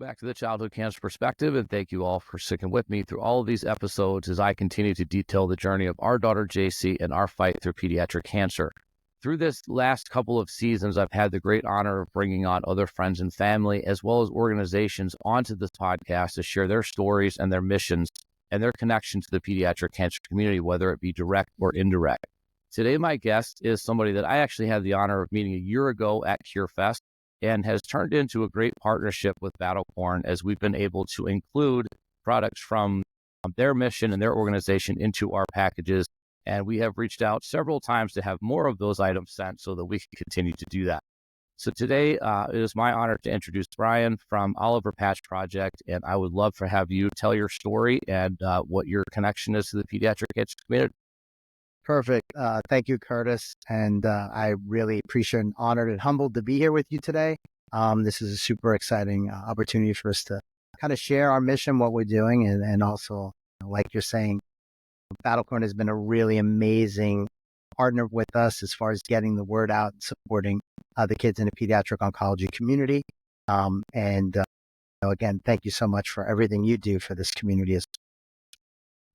back to the Childhood Cancer Perspective, and thank you all for sticking with me through all of these episodes as I continue to detail the journey of our daughter JC and our fight through pediatric cancer. Through this last couple of seasons, I've had the great honor of bringing on other friends and family, as well as organizations onto this podcast to share their stories and their missions and their connection to the pediatric cancer community, whether it be direct or indirect. Today, my guest is somebody that I actually had the honor of meeting a year ago at CureFest, and has turned into a great partnership with Battlecorn as we've been able to include products from their mission and their organization into our packages. And we have reached out several times to have more of those items sent so that we can continue to do that. So today, it is my honor to introduce Brian from Oliver Patch Project, and I would love to have you tell your story and what your connection is to the pediatric cancer community. Perfect. Thank you, Curtis. And I really appreciate and honored and humbled to be here with you today. This is a super exciting opportunity for us to kind of share our mission, what we're doing, and also, like you're saying, Battlecorn has been a really amazing partner with us as far as getting the word out and supporting the kids in the pediatric oncology community. Again, thank you so much for everything you do for this community.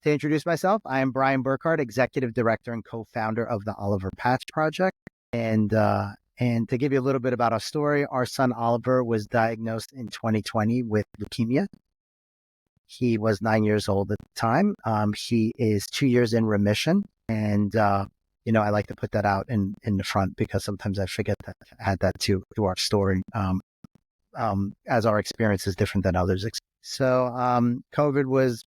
To introduce myself, I am Brian Burkhardt, Executive Director and co-founder of the Oliver Patch Project. And to give you a little bit about our story, our son Oliver was diagnosed in 2020 with leukemia. He was 9 years old at the time. He is 2 years in remission. And, I like to put that out in the front because sometimes I forget to add that to our story, as our experience is different than others. So COVID was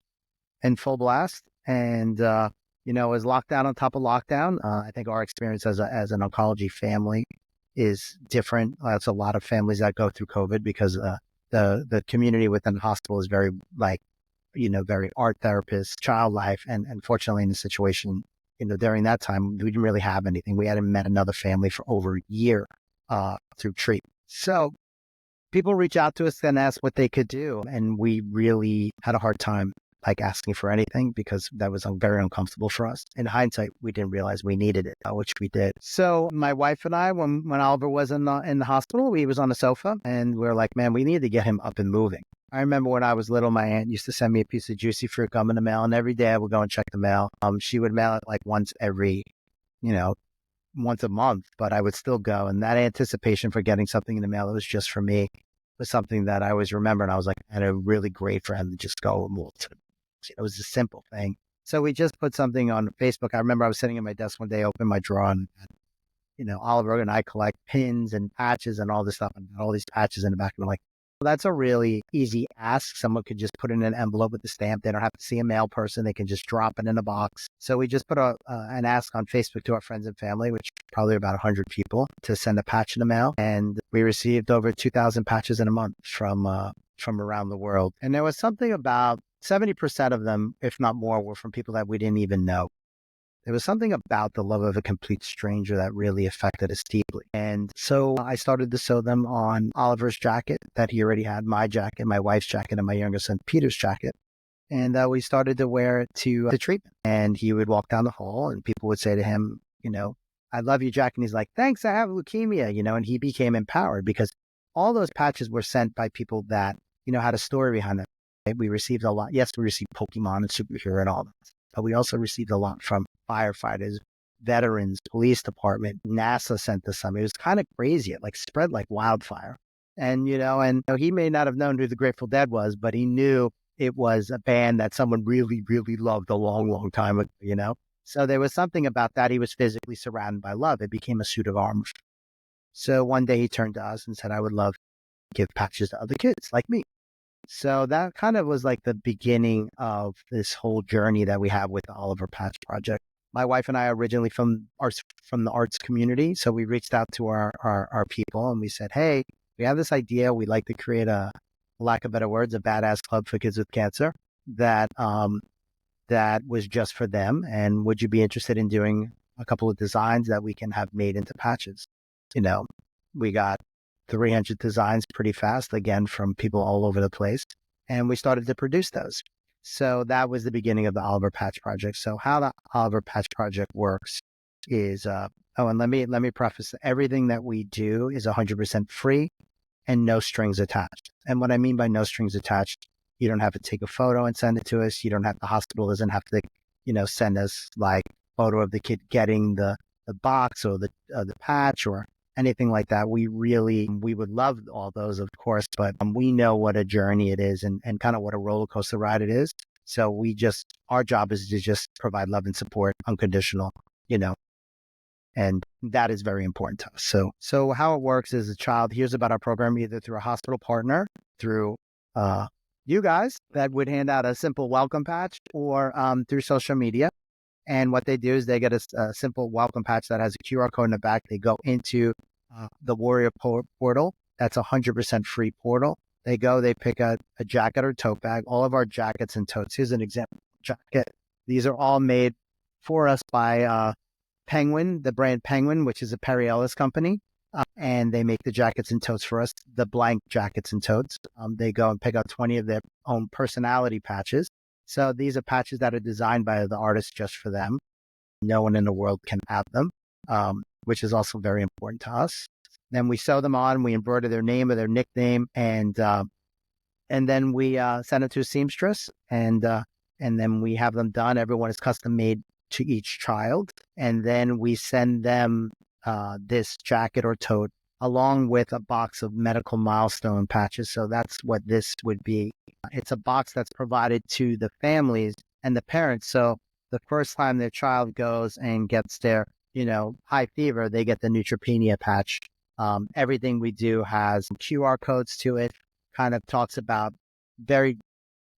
in full blast, and it was lockdown on top of lockdown. I think our experience as an oncology family is different. That's a lot of families that go through COVID because the community within the hospital is very very art therapist, child life, and fortunately in the situation, during that time we didn't really have anything. We hadn't met another family for over a year through treatment. So people reach out to us and ask what they could do, and we really had a hard time asking for anything because that was very uncomfortable for us. In hindsight, we didn't realize we needed it, which we did. So my wife and I, when Oliver was in the hospital, he was on the sofa, and we were like, man, we need to get him up and moving. I remember when I was little, my aunt used to send me a piece of juicy fruit gum in the mail, and every day I would go and check the mail. She would mail it once a month, but I would still go. And that anticipation for getting something in the mail that was just for me was something that I always remember. And I was like, I had a really great friend to just go and move to. It was a simple thing. So we just put something on Facebook. I remember I was sitting at my desk one day, opened my drawer, and Oliver and I collect pins and patches and all this stuff, and all these patches in the back. And I'm like, well, that's a really easy ask. Someone could just put in an envelope with the stamp. They don't have to see a mail person. They can just drop it in a box. So we just put an ask on Facebook to our friends and family, which probably about 100 people, to send a patch in the mail. And we received over 2,000 patches in a month from around the world. And there was something about 70% of them, if not more, were from people that we didn't even know. There was something about the love of a complete stranger that really affected us deeply. And so I started to sew them on Oliver's jacket that he already had, my jacket, my wife's jacket, and my younger son Peter's jacket. And we started to wear it to treatment. And he would walk down the hall and people would say to him, I love you, Jack. And he's like, thanks, I have leukemia, and he became empowered because all those patches were sent by people that, had a story behind them. We received a lot. Yes, we received Pokemon and superhero and all that, but we also received a lot from firefighters, veterans, police department. NASA sent us some. It was kind of crazy. It spread like wildfire. And, he may not have known who the Grateful Dead was, but he knew it was a band that someone really, really loved a long, long time ago, So there was something about that. He was physically surrounded by love. It became a suit of armor. So one day he turned to us and said, I would love to give patches to other kids like me. So that kind of was the beginning of this whole journey that we have with the Oliver Patch Project. My wife and I are originally from the arts community. So we reached out to our people and we said, hey, we have this idea. We'd like to create for lack of better words, a badass club for kids with cancer that was just for them. And would you be interested in doing a couple of designs that we can have made into patches? We got 300 designs pretty fast, again, from people all over the place. And we started to produce those. So that was the beginning of the Oliver Patch Project. So how the Oliver Patch Project works is, and let me preface, everything that we do is 100% free. and no strings attached. And what I mean by no strings attached, you don't have to take a photo and send it to us. The hospital doesn't have to, send us like photo of the kid getting the box or the patch or anything like that. We would love all those, of course, but we know what a journey it is and kind of what a roller coaster ride it is. So our job is to just provide love and support, unconditional, and that is very important to us. So how it works is a child hears about our program either through a hospital partner, through you guys that would hand out a simple welcome patch, or through social media. And what they do is they get a simple welcome patch that has a QR code in the back. They go into the Warrior portal. That's 100% free portal. They pick a jacket or tote bag. All of our jackets and totes. Here's an example jacket. These are all made for us by Penguin, the brand Penguin, which is a Perry Ellis company. And they make the jackets and totes for us, the blank jackets and totes. They go and pick out 20 of their own personality patches. So these are patches that are designed by the artist just for them. No one in the world can have them, which is also very important to us. Then we sew them on, we embroider their name or their nickname, and then we send it to a seamstress, and then we have them done. Everyone is custom made to each child, and then we send them this jacket or tote along with a box of medical milestone patches. So that's what this would be. It's a box that's provided to the families and the parents. So the first time their child goes and gets their, high fever, they get the neutropenia patch. Everything we do has QR codes to it, kind of talks about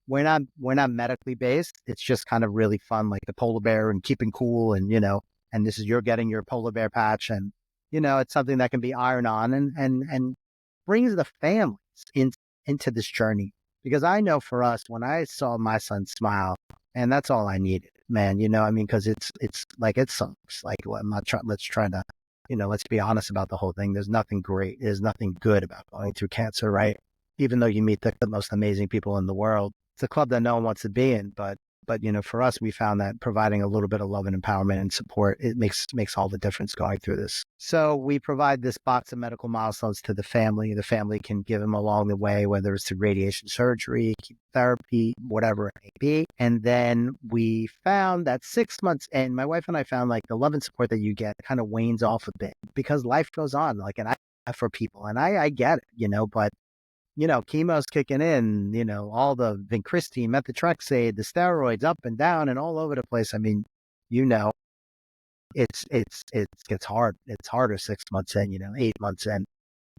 we're not medically based. It's just kind of really fun, like the polar bear and keeping cool and, and this is you're getting your polar bear patch, and it's something that can be ironed on and brings the families into this journey. Because I know for us, when I saw my son smile, and that's all I needed, man. Because it's like it sucks. Like let's try to, let's be honest about the whole thing. There's nothing great. There's nothing good about going through cancer, right? Even though you meet the most amazing people in the world, it's a club that no one wants to be in, but for us, we found that providing a little bit of love and empowerment and support, it makes all the difference going through this. So we provide this box of medical milestones to the family. The family can give them along the way, whether it's through radiation surgery, chemotherapy, whatever it may be. And then we found that 6 months in, my wife and I found like the love and support that you get kind of wanes off a bit because life goes on. For people, and I get it, but chemo's kicking in, all the vincristine, methotrexate, the steroids up and down and all over the place. I mean, it gets hard. It's harder 6 months in, 8 months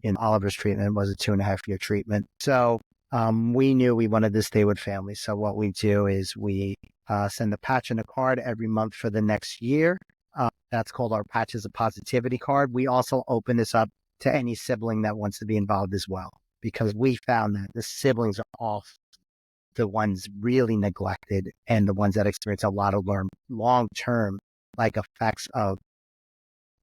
in Oliver's treatment was a 2.5-year treatment. So, we knew we wanted to stay with family. So what we do is we, send a patch and a card every month for the next year. That's called our Patches of Positivity card. We also open this up to any sibling that wants to be involved as well, because we found that the siblings are all the ones really neglected and the ones that experience a lot of long-term effects of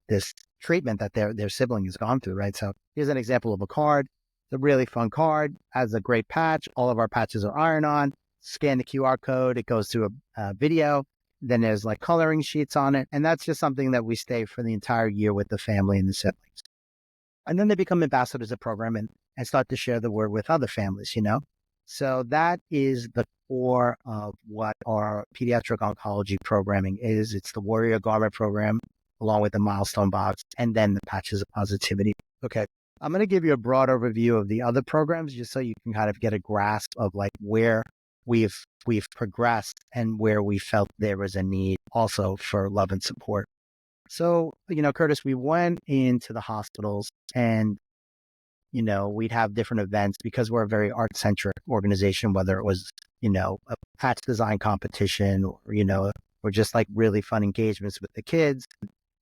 this treatment that their sibling has gone through, right? So here's an example of a card. It's a really fun card, has a great patch. All of our patches are iron-on. Scan the QR code. It goes to a video. Then there's coloring sheets on it. And that's just something that we stay for the entire year with the family and the siblings. And then they become ambassadors of the program and start to share the word with other families, So that is the core of what our pediatric oncology programming is. It's the Warrior Garment program, along with the milestone box, and then the Patches of Positivity. Okay. I'm going to give you a broad overview of the other programs just so you can kind of get a grasp of where we've progressed and where we felt there was a need also for love and support. So, Curtis, we went into the hospitals and, we'd have different events because we're a very art-centric organization, whether it was, a patch design competition or just really fun engagements with the kids.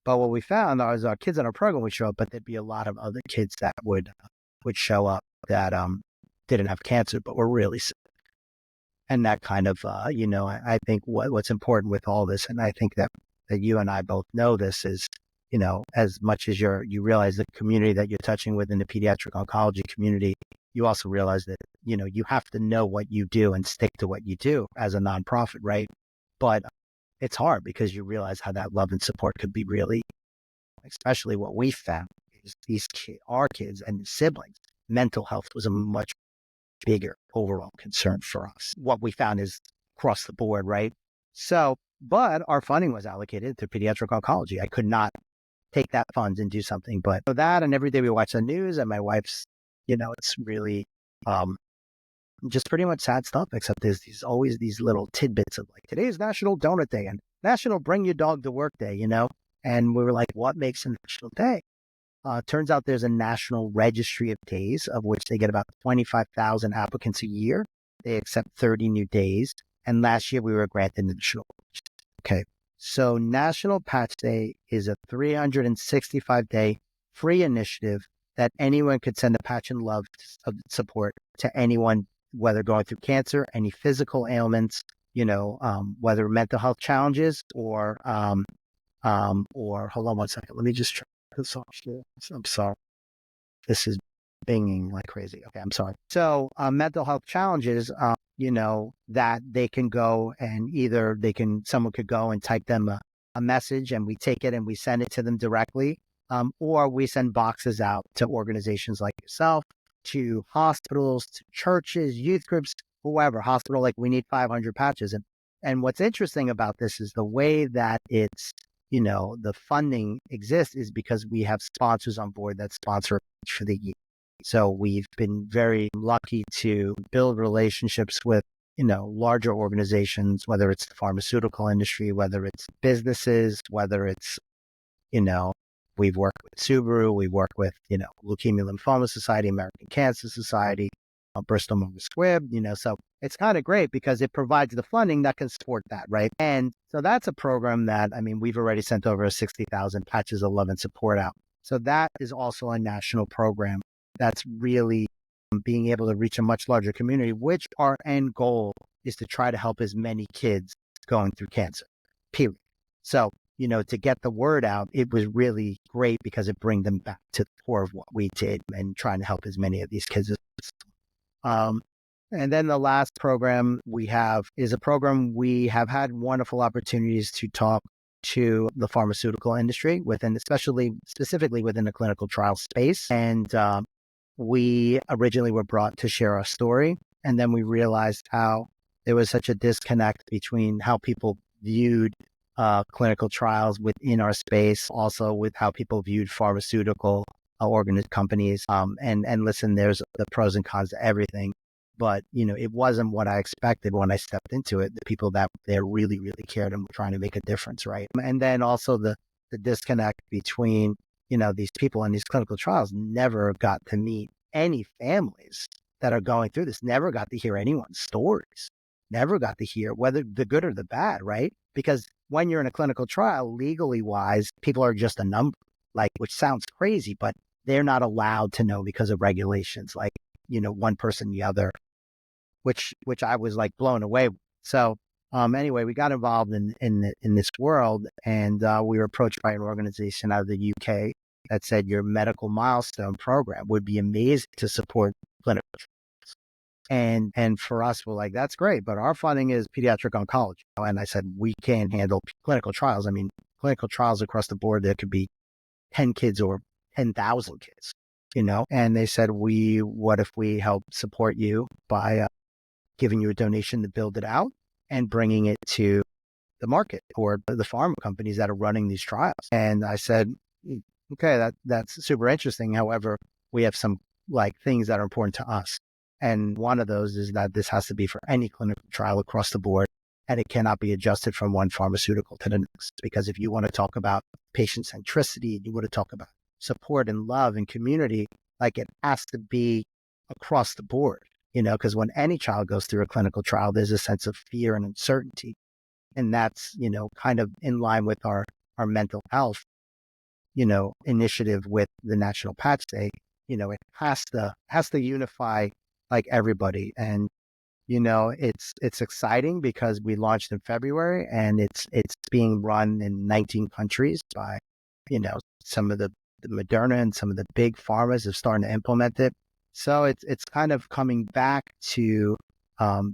But what we found is our kids in our program would show up, but there'd be a lot of other kids that would show up that didn't have cancer, but were really sick. And that kind of, I think what's important with all this, and I think that you and I both know this is, as much as you realize the community that you're touching within the pediatric oncology community, you also realize that, you have to know what you do and stick to what you do as a nonprofit, right? But it's hard because you realize how that love and support could be really, especially what we found is our kids and siblings mental health was a much bigger overall concern for us. What we found is across the board, right? So, but our funding was allocated to pediatric oncology. I could not take that funds and do something, but for that, and every day we watch the news, and my wife's, it's really just pretty much sad stuff, except there's always these little tidbits of like, today's National Donut Day and National Bring Your Dog to Work Day, and we were like, what makes a national day? Turns out there's a national registry of days, of which they get about 25,000 applicants a year. They accept 30 new days. And last year we were granted additional. Okay. So National Patch Day is a 365-day free initiative that anyone could send a patch and love of support to anyone, whether going through cancer, any physical ailments, whether mental health challenges or hold on one second. Let me just try this off. I'm sorry. This is binging like crazy. Okay, I'm sorry. So mental health challenges, that they can go and either someone could go and type them a message and we take it and we send it to them directly, or we send boxes out to organizations like yourself, to hospitals, to churches, youth groups, whoever. Hospital, like, we need 500 patches. And what's interesting about this is the way that it's, the funding exists is because we have sponsors on board that sponsor for the year. So we've been very lucky to build relationships with, larger organizations, whether it's the pharmaceutical industry, whether it's businesses, whether it's, we've worked with Subaru, we've worked with, Leukemia Lymphoma Society, American Cancer Society, Bristol Myers Squibb, so it's kind of great because it provides the funding that can support that, right? And so that's a program that, we've already sent over 60,000 patches of love and support out. So that is also a national program that's really being able to reach a much larger community, which our end goal is to try to help as many kids going through cancer, period. So, to get the word out, it was really great because it brings them back to the core of what we did and trying to help as many of these kids as possible. And then the last program we have is a program we have had wonderful opportunities to talk to the pharmaceutical industry within, specifically within the clinical trial space. And we originally were brought to share our story. And then we realized how there was such a disconnect between how people viewed clinical trials within our space, also with how people viewed pharmaceutical companies. And listen, there's the pros and cons to everything. But, it wasn't what I expected when I stepped into it. The people that they really, really cared and were trying to make a difference, right? And then also the disconnect between, these people in these clinical trials never got to meet any families that are going through this, never got to hear anyone's stories, never got to hear whether the good or the bad, right? Because when you're in a clinical trial, legally wise, people are just a number, which sounds crazy, but they're not allowed to know because of regulations, one person, the other, which I was blown away with. So anyway, we got involved in this world, and we were approached by an organization out of the UK that said your medical milestone program would be amazing to support clinical trials. And for us, we're like, that's great, but our funding is pediatric oncology. And I said, we can't handle clinical trials. Clinical trials across the board, there could be 10 kids or 10,000 kids, and they said, what if we help support you by giving you a donation to build it out and bringing it to the market or the pharma companies that are running these trials. And I said, okay, that's super interesting. However, we have some things that are important to us. And one of those is that this has to be for any clinical trial across the board, and it cannot be adjusted from one pharmaceutical to the next. Because if you want to talk about patient centricity, you want to talk about support and love and community, it has to be across the board, because when any child goes through a clinical trial, there's a sense of fear and uncertainty. And that's, kind of in line with our mental health, initiative with the National Patch Day. It has to unify everybody. And, it's exciting because we launched in February and it's being run in 19 countries by, some of the Moderna and some of the big pharmas have started to implement it. So it's kind of coming back to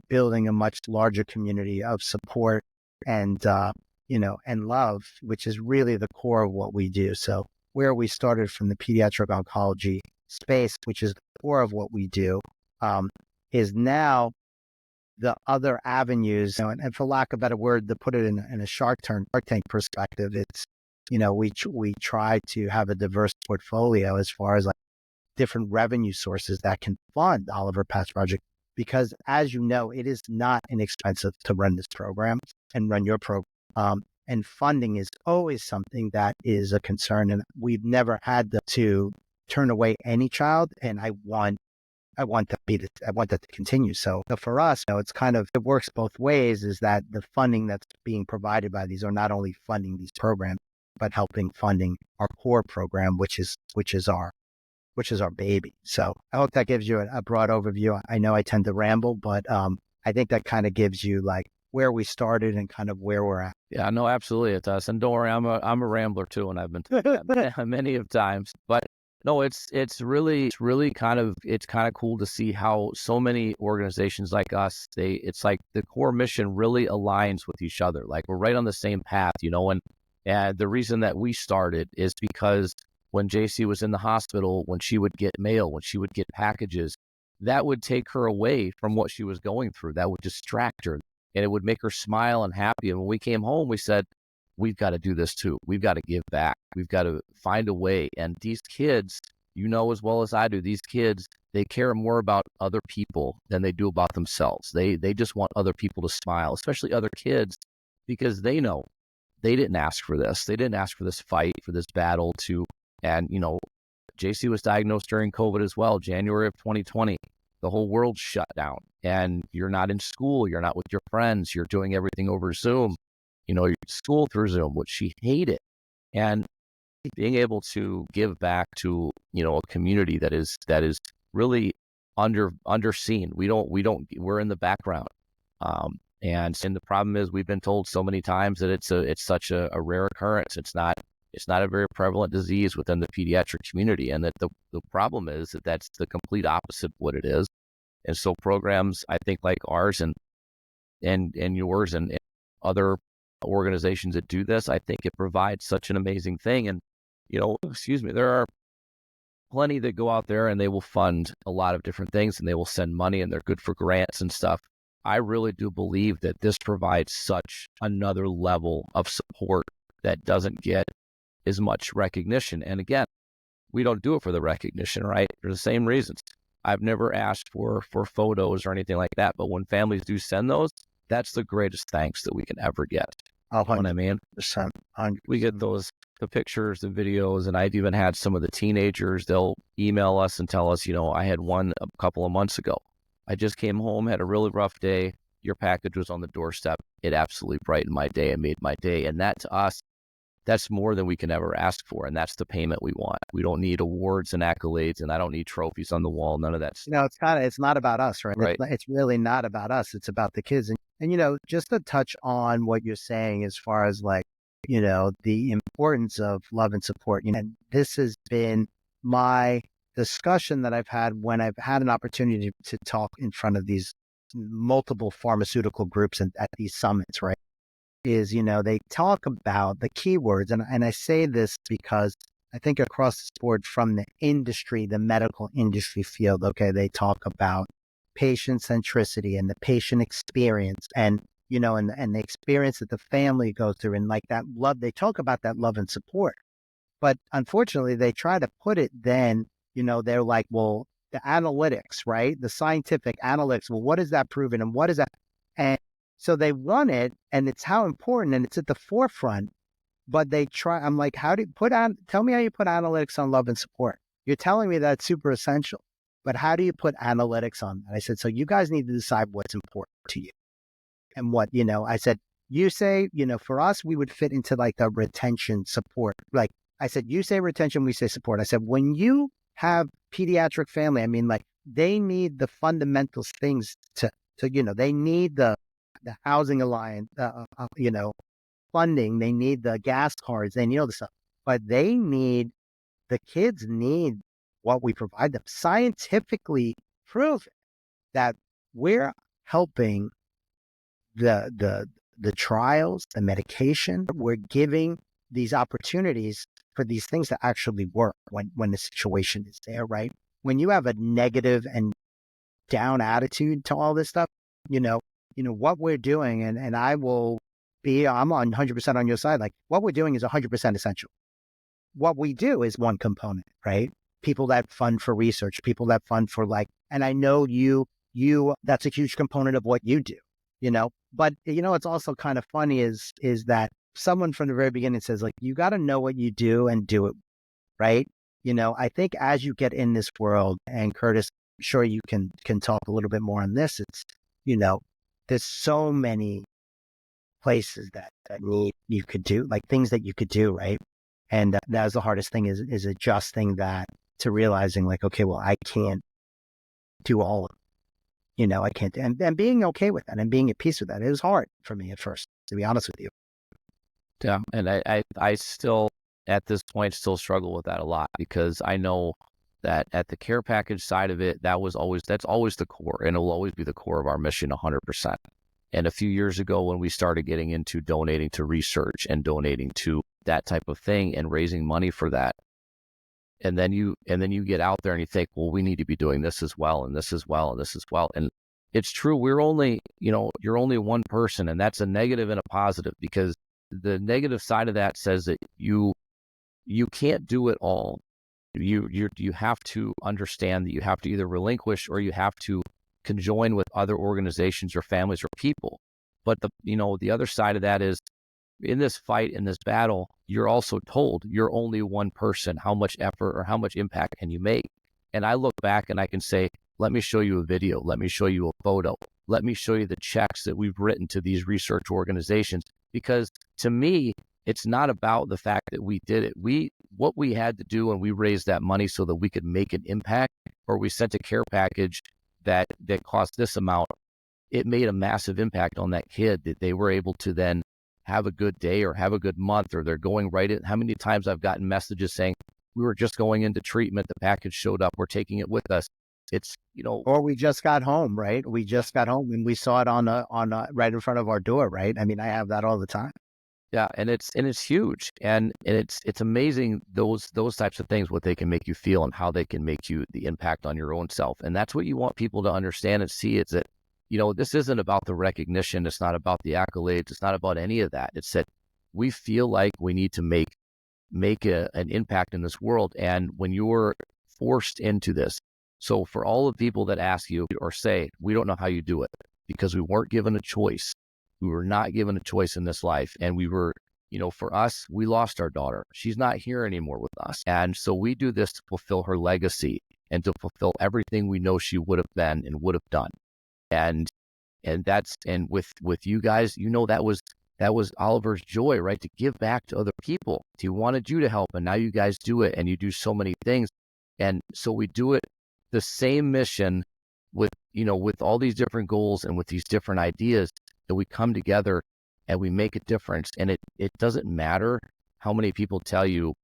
building a much larger community of support and, and love, which is really the core of what we do. So where we started from the pediatric oncology space, which is the core of what we do, is now the other avenues, and for lack of a better word, to put it in a Shark Tank perspective, it's, we try to have a diverse portfolio as far as like different revenue sources that can fund Oliver Pat's project. Because as you know, it is not inexpensive to run this program and run your program. And funding is always something that is a concern. And we've never had to turn away any child. And I want that to continue. So for us, it's it works both ways, is that the funding that's being provided by these are not only funding these programs, but helping funding our core program, which is our baby. So I hope that gives you a broad overview. I know I tend to ramble, but I think that kind of gives you like where we started and kind of where we're at. Yeah, no, absolutely it does. And don't worry, I'm a rambler too, and I've been through that many of times. But no, it's really kind of cool to see how so many organizations like us, it's like the core mission really aligns with each other. Like we're right on the same path, and the reason that we started is because when JC was in the hospital, when she would get mail, when she would get packages, that would take her away from what she was going through. That would distract her, and it would make her smile and happy. And when we came home, we said, we've got to do this too. We've got to give back. We've got to find a way. And these kids, as well as I do, these kids, they care more about other people than they do about themselves. They just want other people to smile, especially other kids, because they know they didn't ask for this. They didn't ask for this fight, for this battle and JC was diagnosed during COVID as well, January of 2020. The whole world shut down, and you're not in school. You're not with your friends. You're doing everything over Zoom, school through Zoom, which she hated. And being able to give back to, a community that is really underseen. We're in the background. And the problem is, we've been told so many times that it's such a rare occurrence. It's not a very prevalent disease within the pediatric community. And that the problem is that that's the complete opposite of what it is. And so programs, I think, like ours and yours and other organizations that do this, I think it provides such an amazing thing. And, there are plenty that go out there and they will fund a lot of different things, and they will send money, and they're good for grants and stuff. I really do believe that this provides such another level of support that doesn't get as much recognition. And again, we don't do it for the recognition, right? For the same reasons. I've never asked for photos or anything like that, but when families do send those, that's the greatest thanks that we can ever get. Oh, you know what I mean? 100%. We get the pictures, the videos, and I've even had some of the teenagers, they'll email us and tell us, I had one a couple of months ago. I just came home, had a really rough day. Your package was on the doorstep. It absolutely brightened my day and made my day. And that, to us, that's more than we can ever ask for. And that's the payment we want. We don't need awards and accolades, and I don't need trophies on the wall. None of that stuff. It's not about us, right? Right. It's really not about us. It's about the kids. And just to touch on what you're saying as far as like, the importance of love and support, and this has been my discussion that I've had when I've had an opportunity to talk in front of these multiple pharmaceutical groups and at these summits, right? Is, they talk about the keywords. And I say this because I think across the board, from the industry, the medical industry field, okay, they talk about patient centricity and the patient experience and, and the experience that the family goes through, and like that love, they talk about that love and support. But unfortunately, they try to put it then, they're like, well, the analytics, right? The scientific analytics, well, what is that proven? And what is that? And so they run it, and it's how important, and it's at the forefront, but they try, I'm like, tell me how you put analytics on love and support. You're telling me that's super essential, but how do you put analytics on that? I said, so you guys need to decide what's important to you. And what, I said, you say, for us, we would fit into like the retention support. Like I said, you say retention, we say support. I said, when you have pediatric family, I mean, like they need the fundamental things to they need the housing alliance, funding. They need the gas cards. They need all this stuff, but the kids need what we provide them. Scientifically proven that we're helping the trials, the medication. We're giving these opportunities for these things to actually work when the situation is there, right? When you have a negative and down attitude to all this stuff, you know, what we're doing, and I'm on 100% on your side. Like what we're doing is 100% essential. What we do is one component, right? People that fund for research, people that fund for and I know that's a huge component of what you do, but it's also kind of funny is that someone from the very beginning says you got to know what you do and do it, right? I think as you get in this world, and Curtis, I'm sure you can talk a little bit more on this. It's, there's so many places that you could do, things that you could do, right? And that was the hardest thing is adjusting that to realizing okay, well, I can't do all of it. I can't, and being okay with that and being at peace with that. It was hard for me at first, to be honest with you. Yeah. And I still, at this point, still struggle with that a lot, because I know that at the care package side of it, that's always the core, and it'll always be the core of our mission 100%. And a few years ago, when we started getting into donating to research and donating to that type of thing and raising money for that, and then you get out there and you think, well, we need to be doing this as well, and this as well, and this as well. And it's true, you're only one person, and that's a negative and a positive, because the negative side of that says that you can't do it all. You have to understand that you have to either relinquish or you have to conjoin with other organizations or families or people. But the other side of that is, in this fight, in this battle, you're also told you're only one person. How much effort or how much impact can you make? And I look back and I can say, let me show you a video. Let me show you a photo. Let me show you the checks that we've written to these research organizations. Because to me, it's not about the fact that we did it. What we had to do, and we raised that money so that we could make an impact, or we sent a care package that cost this amount. It made a massive impact on that kid, that they were able to then have a good day or have a good month, or they're going right in. How many times I've gotten messages saying, we were just going into treatment, the package showed up, we're taking it with us. It's, or we just got home, right? We just got home and we saw it on right in front of our door, right? I mean, I have that all the time. Yeah, and it's huge, and it's amazing those types of things, what they can make you feel and how they can make you the impact on your own self. And that's what you want people to understand and see, is that this isn't about the recognition, it's not about the accolades, it's not about any of that. It's that we feel like we need to make an impact in this world, and when you're forced into this. So for all the people that ask you or say, we don't know how you do it, because we weren't given a choice. We were not given a choice in this life. And we were, for us, we lost our daughter. She's not here anymore with us. And so we do this to fulfill her legacy and to fulfill everything we know she would have been and would have done. And with you guys, that was Oliver's joy, right? To give back to other people. He wanted you to help, and now you guys do it, and you do so many things. And so we do it, the same mission, with all these different goals and with these different ideas, that we come together and we make a difference. And it doesn't matter how many people tell you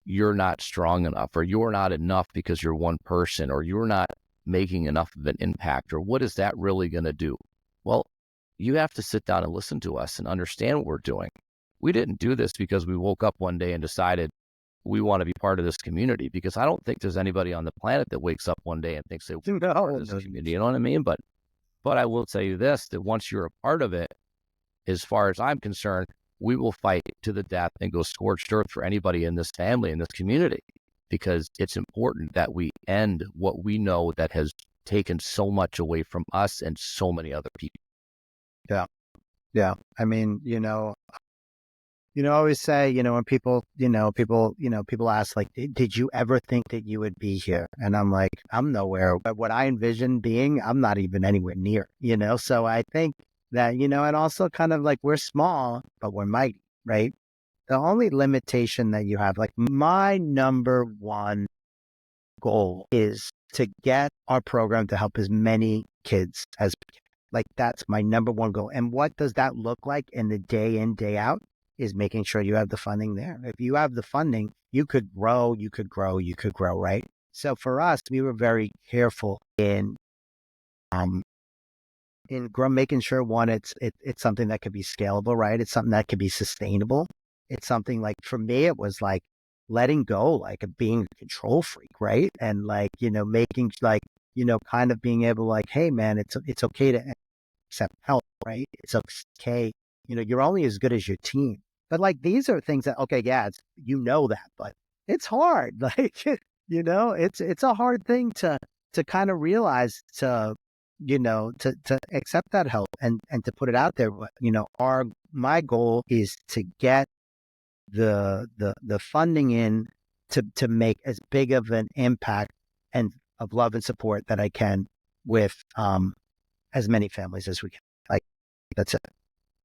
you're not strong enough, or you're not enough because you're one person, or you're not making enough of an impact, or what is that really going to do? Well, you have to sit down and listen to us and understand what we're doing. We didn't do this because we woke up one day and decided we want to be part of this community, because I don't think there's anybody on the planet that wakes up one day and thinks they want to be part of this community. You know what I mean? But I will tell you this, that once you're a part of it, as far as I'm concerned, we will fight to the death and go scorched earth for anybody in this family, in this community, because it's important that we end what we know that has taken so much away from us and so many other people. Yeah. Yeah. I mean, I always say, when people ask, did you ever think that you would be here? And I'm like, I'm nowhere. But what I envision being, I'm not even anywhere near, So I think that, and also kind of we're small, but we're mighty, right? The only limitation that you have, my number one goal is to get our program to help as many kids as we can. That's my number one goal. And what does that look like in the day in, day out? Is making sure you have the funding there. If you have the funding, you could grow, right? So for us, we were very careful in making sure, one, it's something that could be scalable, right? It's something that could be sustainable. It's something for me, it was letting go, like of being a control freak, right? And like, making like, kind of being able like, hey man, it's okay to accept help, right? It's okay. You're only as good as your team. But like, these are things that, okay, yeah, that, but it's hard. Like, it's a hard thing to kind of realize to accept that help and to put it out there. But, my goal is to get the funding in to make as big of an impact and of love and support that I can with as many families as we can. Like, that's it.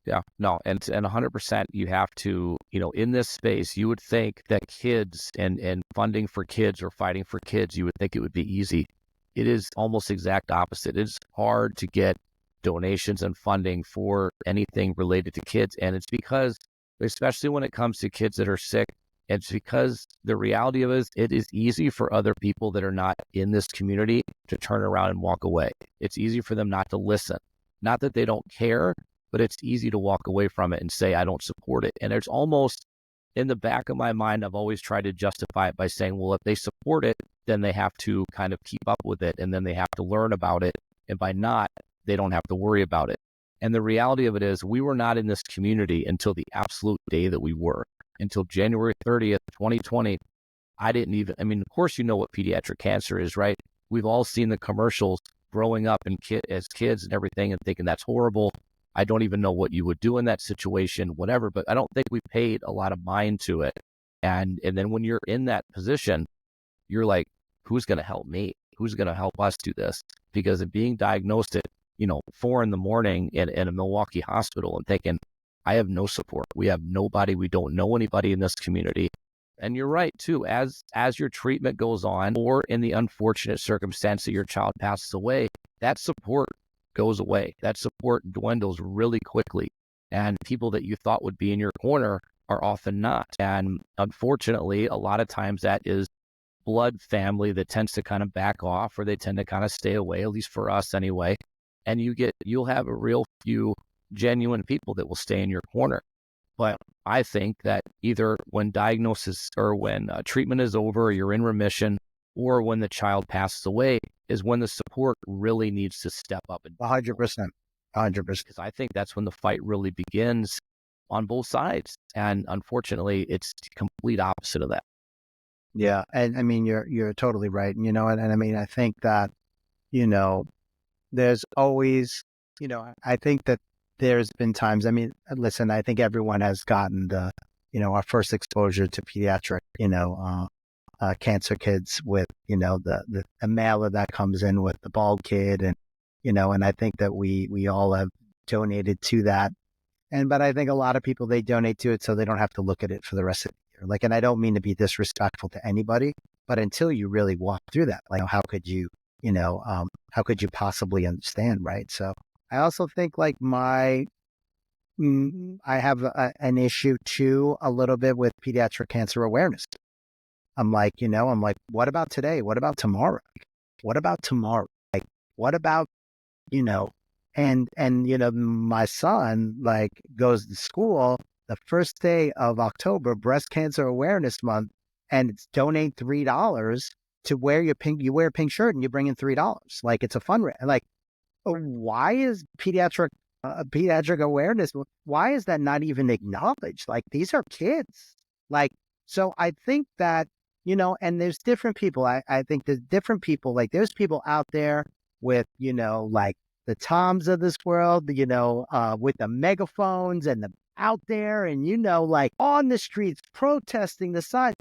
Yeah, no, and 100%, you have to, in this space, you would think that kids and funding for kids or fighting for kids, you would think it would be easy. It is almost exact opposite. It's hard to get donations and funding for anything related to kids. And it's because, especially when it comes to kids that are sick, it's because the reality of it is easy for other people that are not in this community to turn around and walk away. It's easy for them not to listen. Not that they don't care, but it's easy to walk away from it and say, I don't support it. And there's almost, in the back of my mind, I've always tried to justify it by saying, well, if they support it, then they have to kind of keep up with it, and then they have to learn about it. And by not, they don't have to worry about it. And the reality of it is, we were not in this community until the absolute day that we were. Until January 30th, 2020, I mean, of course, you know what pediatric cancer is, right? We've all seen the commercials growing up as kids and everything and thinking that's horrible. I don't even know what you would do in that situation, whatever, but I don't think we paid a lot of mind to it. And then when you're in that position, you're like, who's going to help me? Who's going to help us do this? Because of being diagnosed at, 4 a.m. in a Milwaukee hospital and thinking, I have no support. We have nobody. We don't know anybody in this community. And you're right, too. As your treatment goes on, or in the unfortunate circumstance that your child passes away, that support goes away. That support dwindles really quickly. And people that you thought would be in your corner are often not. And unfortunately, a lot of times that is blood family that tends to kind of back off, or they tend to kind of stay away, at least for us anyway. And you'll have a real few genuine people that will stay in your corner. But I think that either when diagnosis or when treatment is over, or you're in remission, or when the child passes away, is when the support really needs to step up. 100%. 100%. Because I think that's when the fight really begins on both sides. And unfortunately, it's the complete opposite of that. Yeah. And I mean, you're totally right. And, and I mean, I think that, there's always, I think that there's been times, I mean, listen, I think everyone has gotten the, our first exposure to pediatric, cancer kids with, the mailer that comes in with the bald kid. And, and I think that we all have donated to that. But I think a lot of people, they donate to it so they don't have to look at it for the rest of the year. Like, and I don't mean to be disrespectful to anybody, but until you really walk through that, like, how could you possibly understand, right? So I also think like I have an issue too, a little bit with pediatric cancer awareness. I'm like, what about today? What about tomorrow? What about tomorrow? Like, what about, and my son like goes to school the first day of October, Breast Cancer Awareness Month, and it's donate $3 to wear you wear a pink shirt and you bring in $3. Like, it's a fundraiser. Like, why is pediatric awareness, why is that not even acknowledged? Like, these are kids. Like, so I think that, and there's different people. I think there's different people. Like, there's people out there with, like the Toms of this world, with the megaphones and the out there and, like on the streets protesting the sign.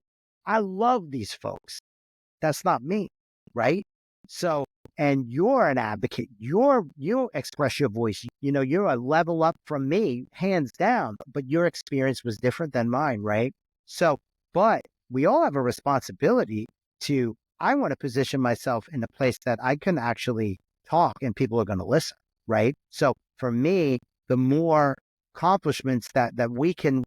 I love these folks. That's not me, right? So, and you're an advocate. You express your voice. You're a level up from me, hands down, but your experience was different than mine, right? So, but we all have a responsibility to, I want to position myself in a place that I can actually talk and people are going to listen, right? So for me, the more accomplishments that we can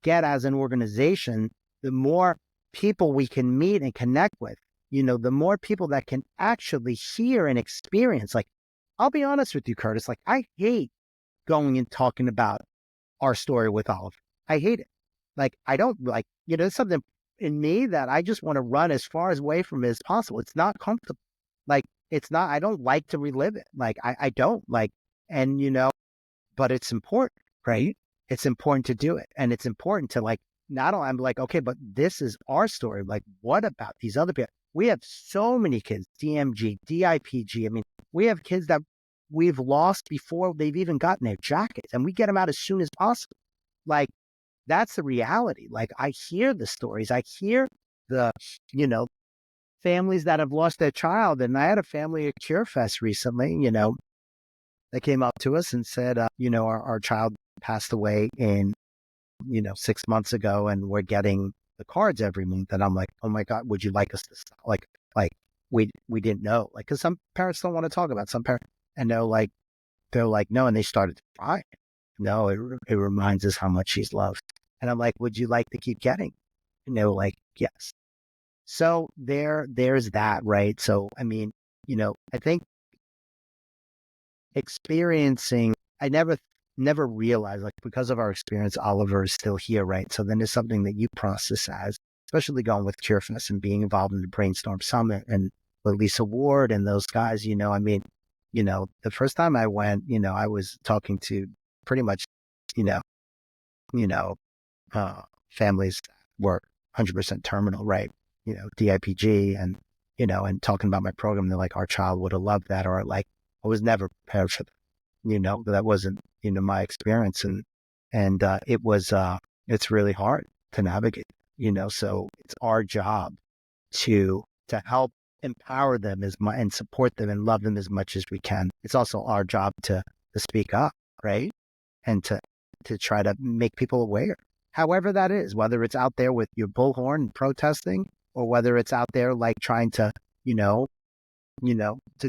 get as an organization, the more people we can meet and connect with, the more people that can actually hear and experience. Like, I'll be honest with you, Curtis, like, I hate going and talking about our story with Oliver. I hate it. Like, I don't like, it's something in me that I just want to run as far away from it as possible. It's not comfortable. Like, it's not, I don't like to relive it. Like, I don't like, and but it's important, right? It's important to do it. And it's important to like, not only I'm like, okay, but this is our story. Like, what about these other people? We have so many kids, DMG, DIPG. I mean, we have kids that we've lost before they've even gotten their jackets, and we get them out as soon as possible. Like, that's the reality. Like, I hear the stories. I hear the, families that have lost their child. And I had a family at CureFest recently, they came up to us and said, our child passed away in, 6 months ago, and we're getting the cards every month. And I'm like, oh my God, would you like us to stop? Like we didn't know, like, cause some parents don't want to talk about some parents, and they're like, no. And they started to cry. No, it reminds us how much she's loved. And I'm like, would you like to keep getting? And they were like, yes. So there's that, right? So, I mean, I think experiencing, I never realized, like, because of our experience, Oliver is still here, right? So then there's something that you process as, especially going with CureFest and being involved in the Brainstorm Summit and with Lisa Ward and those guys, I mean, the first time I went, I was talking to pretty much, you know, families that were 100% terminal, right? DIPG and, and talking about my program, they're like, our child would have loved that, or like, I was never prepared for that. That wasn't, my experience. And it was, it's really hard to navigate, so it's our job to help empower them and support them and love them as much as we can. It's also our job to speak up, right? And to try to make people aware, however that is, whether it's out there with your bullhorn protesting, or whether it's out there like trying to, to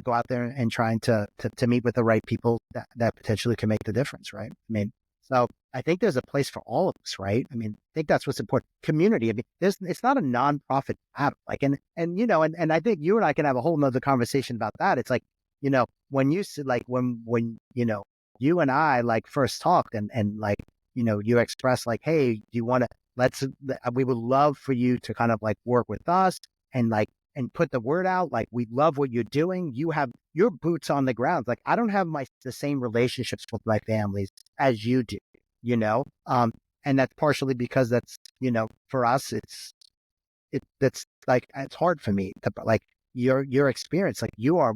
go out there and trying to meet with the right people that potentially can make the difference, right? I mean, so I think there's a place for all of us, right? I mean, I think that's what's important. Community. I mean, it's not a nonprofit battle. Like, and I think you and I can have a whole nother conversation about that. It's like, when you said, like, when you and I like first talked and like, you expressed like, hey, do you want to, we would love for you to kind of like work with us and like, and put the word out. Like, we love what you're doing. You have your boots on the ground. Like, I don't have the same relationships with my families as you do, and that's partially because that's, for us, that's like, it's hard for me to, like, your experience, like, you are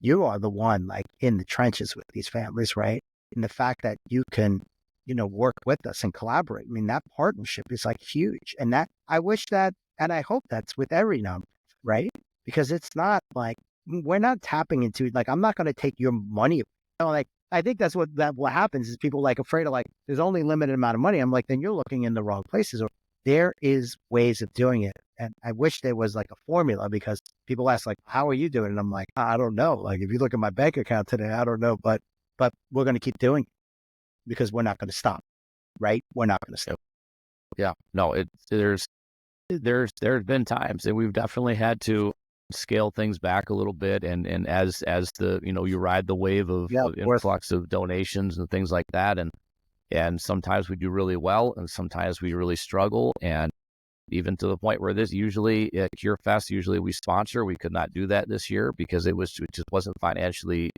the one like in the trenches with these families, right? And the fact that you can, work with us and collaborate. I mean, that partnership is like huge. And that I wish that, and I hope that's with every nonprofit, right? Because it's not like, we're not tapping into, like, I'm not going to take your money. Like, I think that's what happens is people like afraid of, like, there's only a limited amount of money. I'm like, then you're looking in the wrong places. Or there is ways of doing it. And I wish there was like a formula, because people ask like, how are you doing? And I'm like, I don't know. Like, if you look at my bank account today, I don't know, but we're going to keep doing it, because we're not going to stop, right? We're not going to stop. Yeah, no, there's been times, and we've definitely had to scale things back a little bit. And as the, you ride the wave of influx of donations and things like that. And sometimes we do really well, and sometimes we really struggle. And even to the point where this usually at CureFest, usually we sponsor. We could not do that this year because it just wasn't financially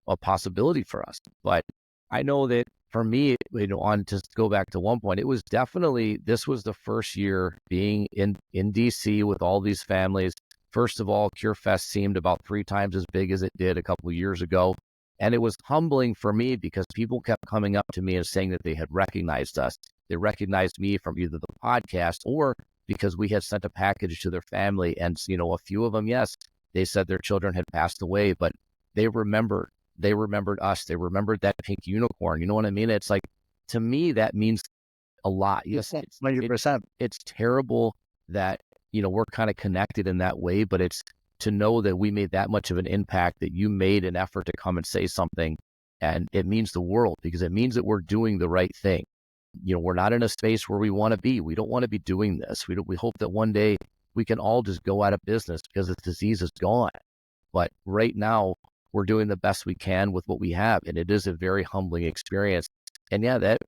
a possibility for us. But I know that for me, on to go back to one point, it was definitely, this was the first year being in DC with all these families. First of all, CureFest seemed about 3 times as big as it did a couple of years ago. And it was humbling for me because people kept coming up to me and saying that they had recognized us. They recognized me from either the podcast or because we had sent a package to their family. And, a few of them, yes, they said their children had passed away, but they remembered us. They remembered that pink unicorn. You know what I mean? It's like, to me, that means a lot. Yes, 100%. It's terrible that, we're kind of connected in that way, but it's to know that we made that much of an impact, that you made an effort to come and say something. And it means the world, because it means that we're doing the right thing. We're not in a space where we want to be. We don't want to be doing this. We hope that one day we can all just go out of business because the disease is gone. But right now, we're doing the best we can with what we have. And it is a very humbling experience. And yeah, that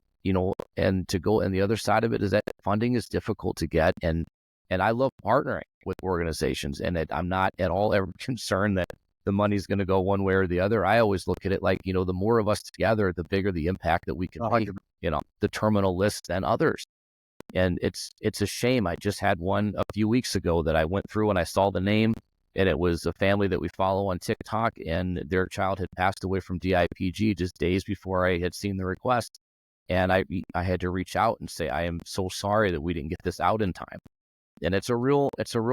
and to go, and the other side of it is that funding is difficult to get. And I love partnering with organizations, and I'm not at all ever concerned that the money's going to go one way or the other. I always look at it like, the more of us together, the bigger the impact that we can make, the terminal list and others. And it's a shame. I just had one a few weeks ago that I went through and I saw the name, and it was a family that we follow on TikTok, and their child had passed away from DIPG just days before I had seen the request. And I had to reach out and say, I am so sorry that we didn't get this out in time. And it's a real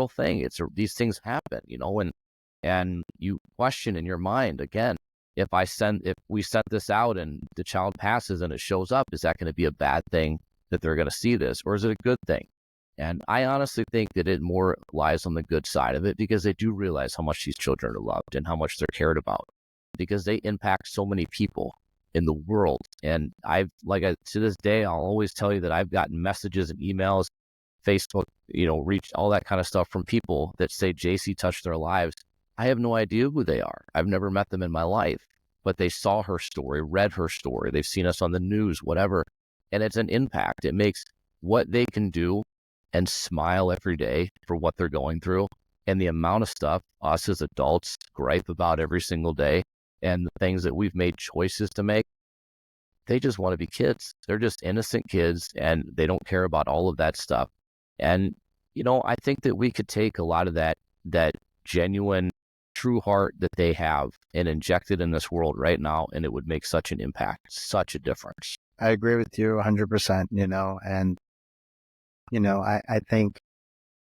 thing. These things happen, and you question in your mind, again, if we sent this out and the child passes and it shows up, is that going to be a bad thing that they're going to see this, or is it a good thing? And I honestly think that it more lies on the good side of it, because they do realize how much these children are loved and how much they're cared about, because they impact so many people in the world. And to this day, I'll always tell you that I've gotten messages and emails, Facebook, reach, all that kind of stuff from people that say JC touched their lives. I have no idea who they are. I've never met them in my life, but they saw her story, read her story. They've seen us on the news, whatever. And it's an impact. It makes what they can do and smile every day for what they're going through, and the amount of stuff us as adults gripe about every single day, and the things that we've made choices to make. They just want to be kids. They're just innocent kids, and they don't care about all of that stuff. And, I think that we could take a lot of that genuine, true heart that they have and inject it in this world right now, and it would make such an impact, such a difference. I agree with you 100%, and, I think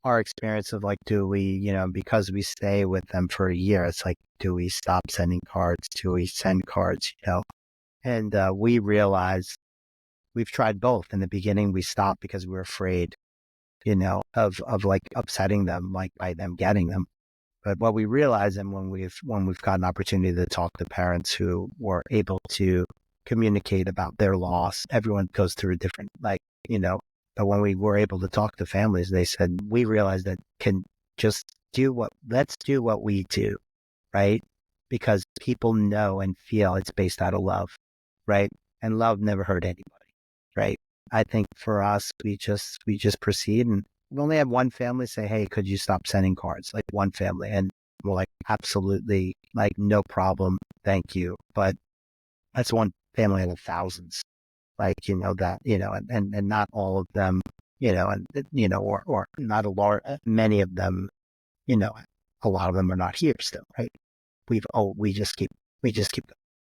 our experience of do we, because we stay with them for a year, it's like, do we stop sending cards? Do we send cards, And we realize we've tried both. In the beginning, we stopped because we were afraid, of upsetting them, by them getting them. But what we realize, and when we've got an opportunity to talk to parents who were able to communicate about their loss, everyone goes through a different, but when we were able to talk to families, they said, we realized that let's do what we do, right? Because people know and feel it's based out of love, right? And love never hurt anybody, right? I think for us, we just proceed, and we only had one family say, hey, could you stop sending cards? One family. And we're like, absolutely, no problem. Thank you. But that's one family out of thousands, and not all of them, or not a large, many of them, a lot of them are not here still, right? We just keep going,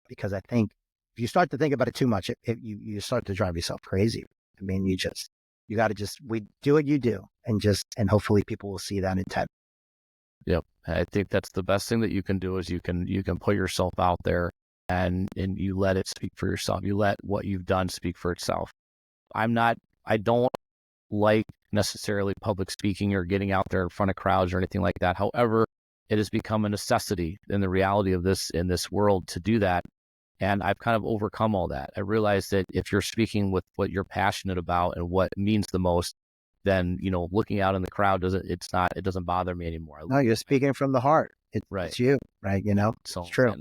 because I think if you start to think about it too much, you start to drive yourself crazy. I mean, you got to we do what you do, and hopefully people will see that intent. Yep. I think that's the best thing that you can do, is you can put yourself out there, and you let it speak for yourself. You let what you've done speak for itself. I don't like necessarily public speaking or getting out there in front of crowds or anything like that. However, it has become a necessity in the reality of in this world to do that. And I've kind of overcome all that. I realize that if you're speaking with what you're passionate about and what means the most, then, looking out in the crowd it doesn't bother me anymore. No, you're speaking from the heart. Right. It's you, right? So, it's true.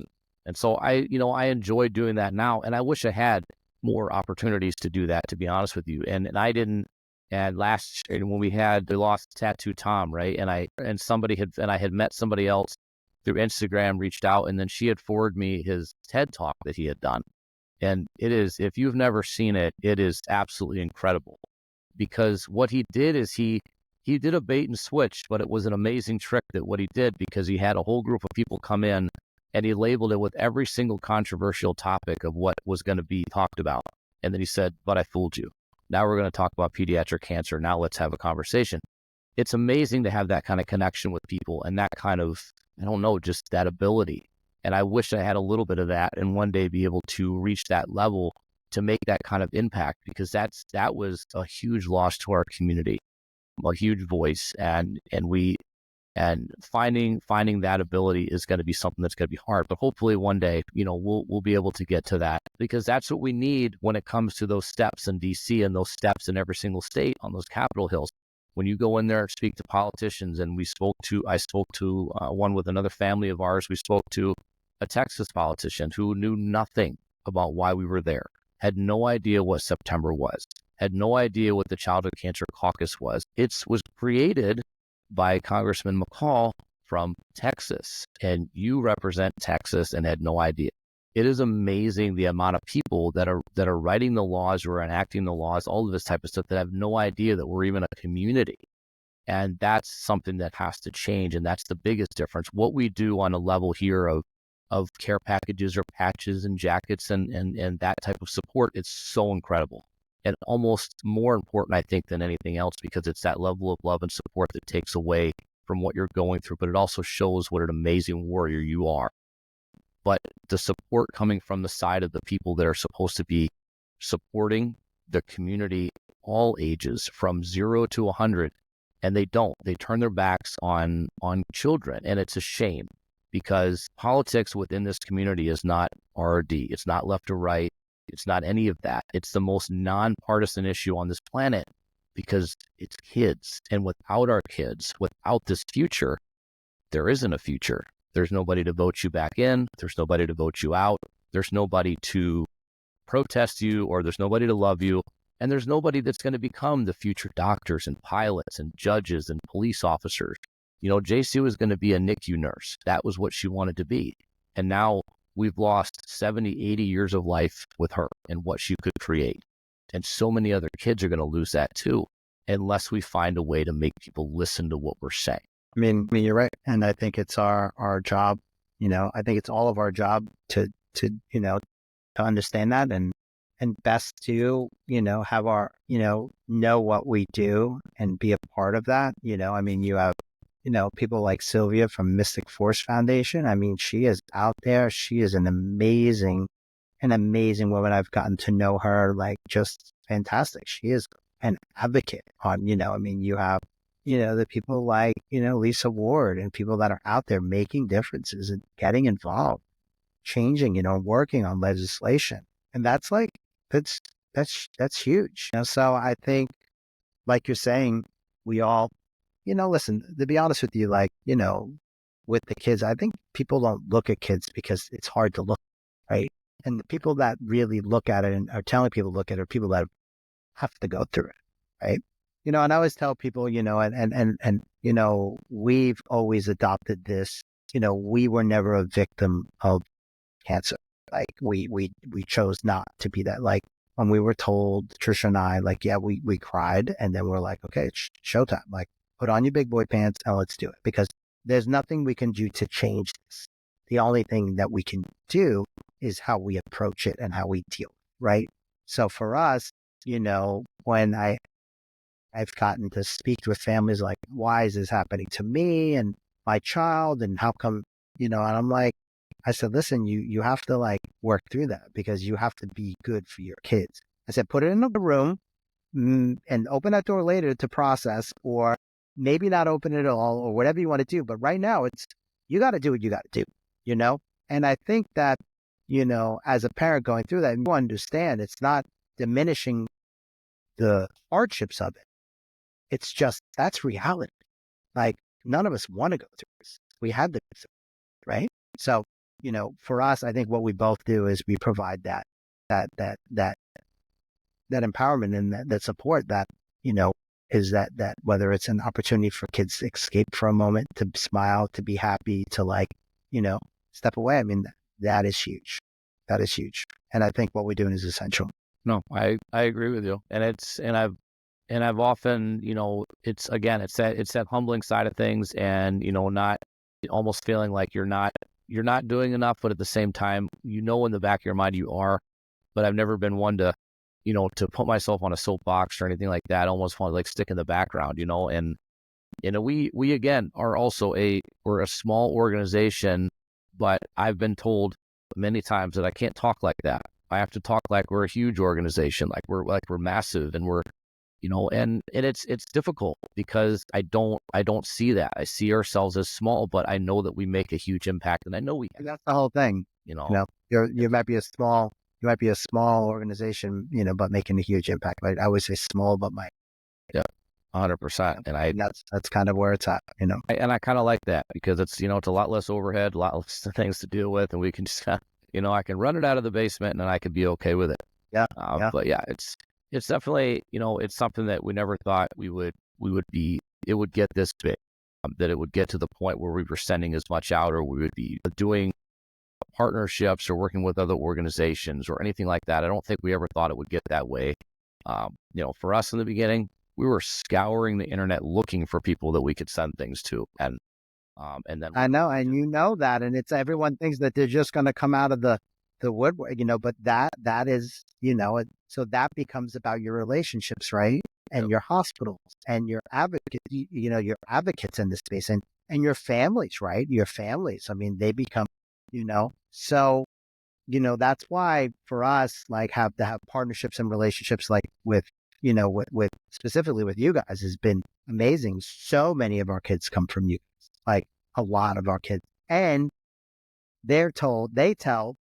And so I enjoy doing that now, and I wish I had more opportunities to do that, to be honest with you. And I didn't. And last year, when we lost Tattoo Tom, right? And I had met somebody else through Instagram, reached out, and then she had forwarded me his TED Talk that he had done. And it is, if you've never seen it, it is absolutely incredible, because what he did is he did a bait and switch, but it was an amazing trick that what he did, because he had a whole group of people come in, and he labeled it with every single controversial topic of what was going to be talked about. And then he said, but I fooled you. Now we're going to talk about pediatric cancer. Now let's have a conversation. It's amazing to have that kind of connection with people, and that kind of, just that ability. And I wish I had a little bit of that, and one day be able to reach that level to make that kind of impact, because that was a huge loss to our community, a huge voice. And finding that ability is going to be something that's going to be hard, but hopefully one day, we'll be able to get to that, because that's what we need when it comes to those steps in DC and those steps in every single state on those Capitol hills. When you go in there and speak to politicians, and I spoke to one with another family of ours. We spoke to a Texas politician who knew nothing about why we were there, had no idea what September was, had no idea what the Childhood Cancer Caucus was. It was created by Congressman McCall from Texas, and you represent Texas and had no idea. It is amazing the amount of people that are writing the laws or enacting the laws, all of this type of stuff, that have no idea that we're even a community. And that's something that has to change, and that's the biggest difference. What we do on a level here of care packages or patches and jackets and that type of support, it's so incredible. And almost more important, I think, than anything else, because it's that level of love and support that takes away from what you're going through, but it also shows what an amazing warrior you are. But the support coming from the side of the people that are supposed to be supporting the community, all ages, from 0 to 100, and they don't. They turn their backs on children, and it's a shame, because politics within this community is not RD. It's not left or right. It's not any of that. It's the most nonpartisan issue on this planet, because it's kids. And without our kids, without this future, there isn't a future. There's nobody to vote you back in. There's nobody to vote you out. There's nobody to protest you, or there's nobody to love you. And there's nobody that's going to become the future doctors and pilots and judges and police officers. You know, JC was going to be a NICU nurse. That was what she wanted to be. And now we've lost 70, 80 years of life with her and what she could create. And so many other kids are going to lose that too, unless we find a way to make people listen to what we're saying. I mean, you're right. And I think it's our job, I think it's all of our job to understand that and best to, have our, know what we do and be a part of that. I mean, you have, people like Sylvia from Mystic Force Foundation. I mean, she is out there. She is an amazing woman. I've gotten to know her, like, just fantastic. She is an advocate on, I mean, you have, the people like, Lisa Ward, and people that are out there making differences and getting involved, changing, working on legislation. And that's like, that's huge. So I think, like you're saying, we all, listen, to be honest with you, like, with the kids, I think people don't look at kids because it's hard to look, right? And the people that really look at it and are telling people to look at it are people that have to go through it, right? And I always tell people, and we've always adopted this, we were never a victim of cancer. Like, we chose not to be that. Like, when we were told, Trisha and I, like, yeah, we cried, and then we're like, okay, it's showtime. Like, put on your big boy pants and let's do it, because there's nothing we can do to change this. The only thing that we can do is how we approach it and how we deal, right? So for us, when I've gotten to speak with families like, why is this happening to me and my child, and how come, and I'm like, I said, listen, you have to, like, work through that, because you have to be good for your kids. I said, put it in the room and open that door later to process, or maybe not open it at all, or whatever you want to do. But right now, you got to do what you got to do, And I think that, as a parent going through that, you understand it's not diminishing the hardships of it. It's just, that's reality. Like, none of us want to go through this. We had to, right? So, for us, I think what we both do is we provide that empowerment and that support that, is that whether it's an opportunity for kids to escape for a moment, to smile, to be happy, to, like, step away. I mean, that is huge. That is huge. And I think what we're doing is essential. No, I agree with you. And I've often, it's that humbling side of things, and, not almost feeling like you're not doing enough, but at the same time, in the back of your mind you are. But I've never been one to, to put myself on a soapbox or anything like that. I almost want to, like, stick in the background, and, we again are also we're a small organization, but I've been told many times that I can't talk like that. I have to talk like we're a huge organization, like we're massive, and we're, and it's difficult, because I don't see that. I see ourselves as small, but I know that we make a huge impact, and I know we have. That's the whole thing. You might be a small organization, but making a huge impact. Right? I always say small, but mighty. Yeah, 100%. And that's kind of where it's at. And I kind of like that, because it's it's a lot less overhead, a lot less things to deal with, and we can just I can run it out of the basement, and I could be okay with it. Yeah. Yeah. But yeah, it's definitely, it's something that we never thought it would get this big, that it would get to the point where we were sending as much out, or we would be doing partnerships or working with other organizations or anything like that. I don't think we ever thought it would get that way. For us in the beginning, we were scouring the internet looking for people that we could send things to. And then I know, and you know that, and it's everyone thinks that they're just going to come out of the woodwork, but that is, so that becomes about your relationships, right? And your hospitals and your advocates, your advocates in this space, and your families, right? Your families. I mean, they become, so, that's why for us, like, have to have partnerships and relationships, like with, with specifically with you guys, has been amazing. So many of our kids come from you, like a lot of our kids, and they tell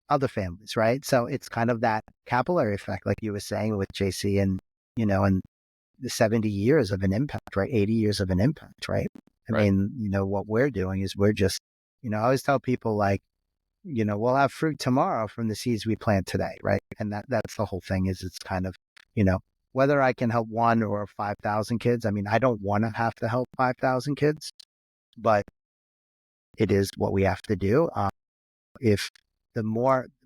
other families, right? So it's kind of that capillary effect, like you were saying with JC, and, and the 70 years of an impact, right? 80 years of an impact, right? I mean, what we're doing is we're just, I always tell people, like, we'll have fruit tomorrow from the seeds we plant today, right? And that's the whole thing, is it's kind of, whether I can help 1 or 5,000 kids. I mean, I don't want to have to help 5,000 kids, but it is what we have to do. If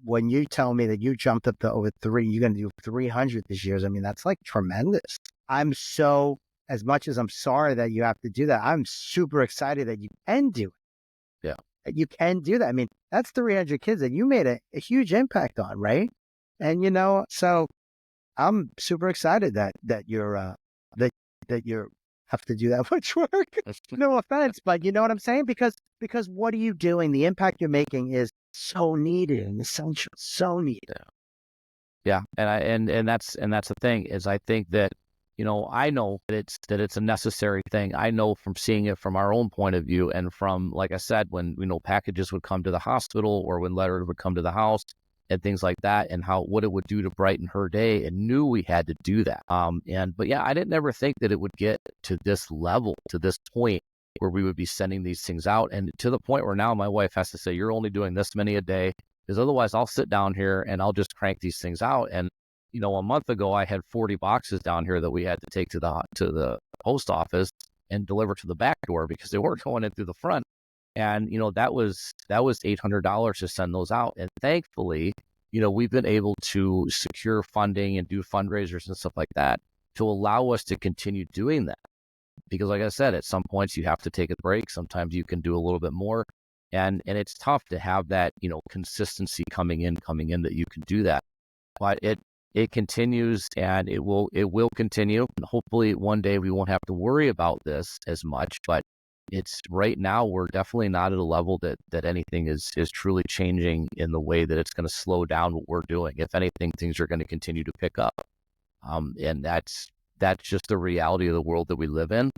when you tell me that you jumped up to over 3, you're going to do 300 this year, I mean, that's like tremendous. As much as I'm sorry that you have to do that, I'm super excited that you can do it. Yeah. That you can do that. I mean, that's 300 kids that you made a huge impact on, right? And, so I'm super excited that you're, that you're have to do that much work. No offense, but you know what I'm saying? Because what are you doing? The impact you're making is so needed and essential, so needed. Yeah. And that's the thing, is I think that, I know that it's a necessary thing. I know from seeing it from our own point of view, and from, like I said, when, packages would come to the hospital, or when letters would come to the house and things like that, and what it would do to brighten her day, and knew we had to do that. But yeah, I didn't ever think that it would get to this level, to this point where we would be sending these things out, and to the point where now my wife has to say, you're only doing this many a day, because otherwise I'll sit down here and I'll just crank these things out. And a month ago I had 40 boxes down here that we had to take to the post office and deliver to the back door, because they weren't going in through the front. And that was $800 to send those out. And thankfully, we've been able to secure funding and do fundraisers and stuff like that to allow us to continue doing that. Because, like I said, at some points you have to take a break. Sometimes you can do a little bit more, and it's tough to have that consistency coming in that you can do that. But it continues, and it will continue. And hopefully one day we won't have to worry about this as much. But it's right now, we're definitely not at a level that anything is truly changing in the way that it's going to slow down what we're doing. If anything, things are going to continue to pick up. And that's just the reality of the world that we live in.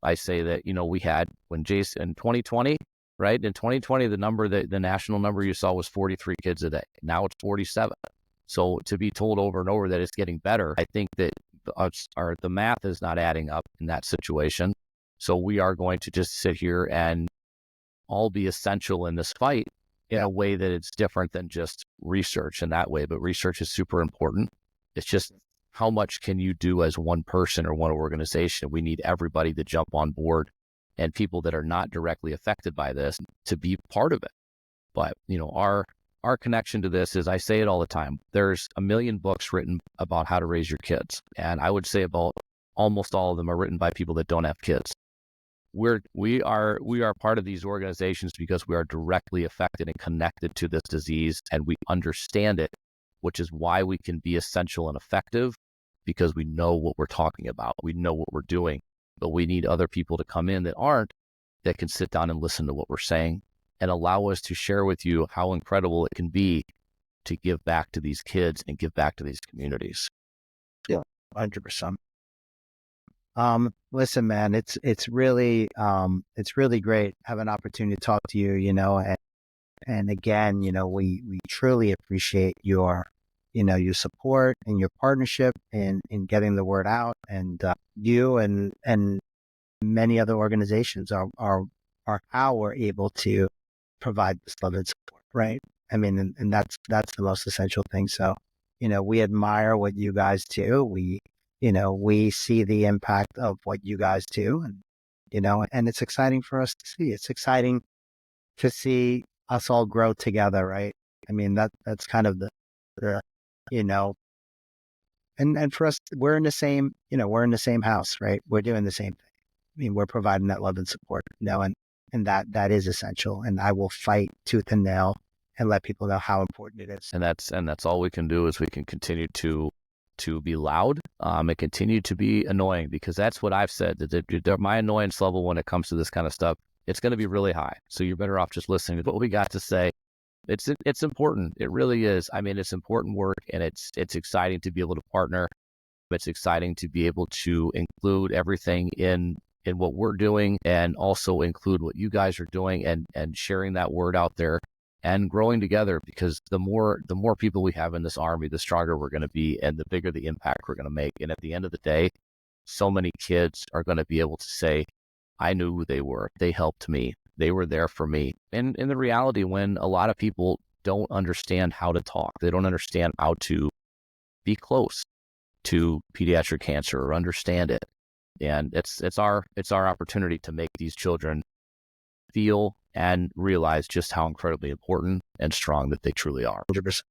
I say that, we had, when Jason in 2020, right? In 2020, the national number you saw was 43 kids a day. Now it's 47. So to be told over and over that it's getting better, I think that the math is not adding up in that situation. So we are going to just sit here and all be essential in this fight in a way that it's different than just research in that way. But research is super important. It's just, how much can you do as one person or one organization? We need everybody to jump on board, and people that are not directly affected by this to be part of it. But, our connection to this is, I say it all the time, there's 1 million books written about how to raise your kids. And I would say about almost all of them are written by people that don't have kids. We are part of these organizations because we are directly affected and connected to this disease, and we understand it, which is why we can be essential and effective, because we know what we're talking about. We know what we're doing, but we need other people to come in that can sit down and listen to what we're saying, and allow us to share with you how incredible it can be to give back to these kids and give back to these communities. Yeah, 100%. Listen, man, it's really great having an opportunity to talk to you, and again, we truly appreciate your support and your partnership in getting the word out, and you and many other organizations are how we're able to provide this love and support, right? I mean, and that's the most essential thing. So we admire what you guys do. We see the impact of what you guys do, and it's exciting for us to see. It's exciting to see us all grow together, right? I mean, that's kind of the you know, and for us, we're in the same house, right? We're doing the same thing. I mean, we're providing that love and support, and that is essential. And I will fight tooth and nail and let people know how important it is. And that's all we can do is we can continue to be loud and continue to be annoying, because that's what I've said, that my annoyance level when it comes to this kind of stuff, it's going to be really high. So you're better off just listening to what we got to say. It's important. It really is. I mean, it's important work, and it's exciting to be able to partner. It's exciting to be able to include everything in what we're doing, and also include what you guys are doing, and sharing that word out there and growing together, because the more people we have in this army, the stronger we're going to be, and the bigger the impact we're going to make. And at the end of the day, so many kids are going to be able to say, I knew who they were. They helped me. They were there for me. And in the reality, when a lot of people don't understand how to talk, they don't understand how to be close to pediatric cancer or understand it. And it's our opportunity to make these children feel and realize just how incredibly important and strong that they truly are. 100%.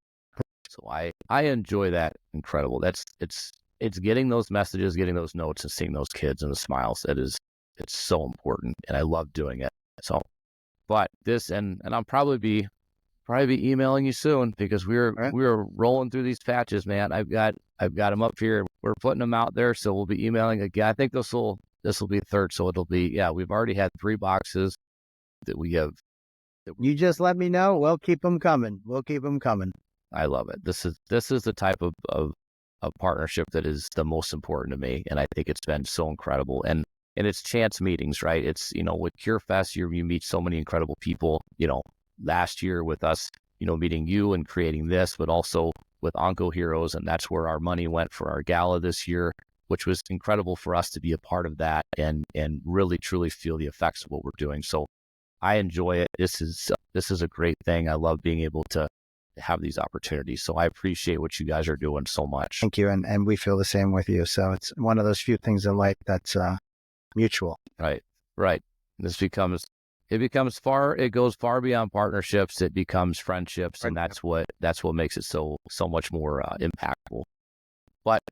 So I enjoy that incredible. It's getting those messages, getting those notes, and seeing those kids and the smiles. It's so important, and I love doing it. So, but this and I'll probably be emailing you soon, because we're rolling through these patches, man. I've got them up here. We're putting them out there, so we'll be emailing again. I think this will be third, so it'll be we've already had 3 boxes that we have. You just let me know. We'll keep them coming. I love it. This is the type of partnership that is the most important to me, and I think it's been so incredible. And it's chance meetings, right? It's, with CureFest, you meet so many incredible people, last year with us, meeting you and creating this, but also with Onco Heroes. And that's where our money went for our gala this year, which was incredible for us to be a part of that and really, truly feel the effects of what we're doing. So I enjoy it. This is a great thing. I love being able to have these opportunities. So I appreciate what you guys are doing so much. Thank you. And we feel the same with you. So it's one of those few things in life that's mutual. Right. It goes far beyond partnerships. It becomes friendships, and that's what makes it so much more impactful. But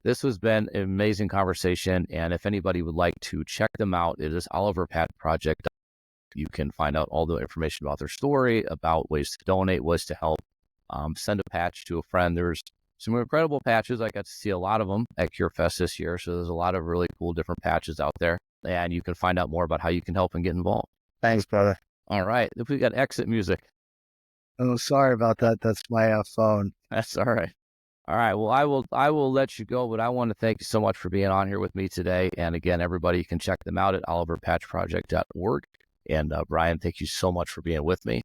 this has been an amazing conversation. And if anybody would like to check them out, it is Oliver Patch Project. You can find out all the information about their story, about ways to donate, ways to help. Send a patch to a friend. There's some incredible patches. I got to see a lot of them at CureFest this year. So there's a lot of really cool different patches out there. And you can find out more about how you can help and get involved. Thanks, brother. All right. If we got exit music. Oh, sorry about that. That's my phone. That's all right. All right. Well, I will let you go, but I want to thank you so much for being on here with me today. And again, everybody, you can check them out at oliverpatchproject.org. And Brian, thank you so much for being with me.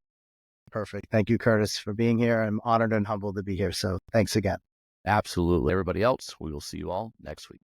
Perfect. Thank you, Curtis, for being here. I'm honored and humbled to be here. So thanks again. Absolutely. Everybody else, we will see you all next week.